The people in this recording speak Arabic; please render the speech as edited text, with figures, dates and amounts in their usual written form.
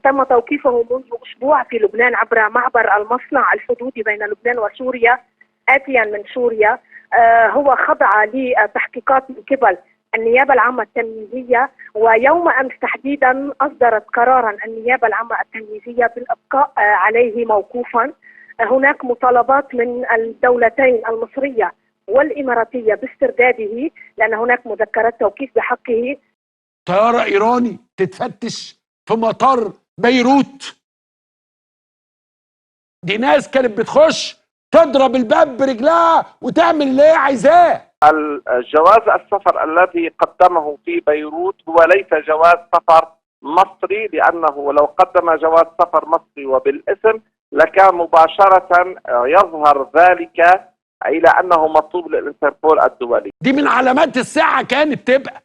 تم توقيفه منذ أسبوع في لبنان عبر معبر المصنع الحدودي بين لبنان وسوريا آتيا من سوريا. هو خضع لتحقيقات من قبل النيابة العامة التنفيذية، ويوم أمس تحديدا أصدرت قرارا النيابة العامة التنفيذية بالإبقاء عليه موقوفا. هناك مطالبات من الدولتين المصرية والإماراتية باسترداده، لأن هناك مذكرات توقيف بحقه. طيارة إيراني تتفتش في مطار بيروت، دي ناس كانت بتخش تضرب الباب برجلها وتعمل اللي هي عايزاه. الجواز السفر الذي قدمه في بيروت هو ليس جواز سفر مصري، لأنه لو قدم جواز سفر مصري وبالاسم لكان مباشرة يظهر ذلك إلى أنه مطلوب للإنتربول الدولي. دي من علامات الساعة كانت تبقى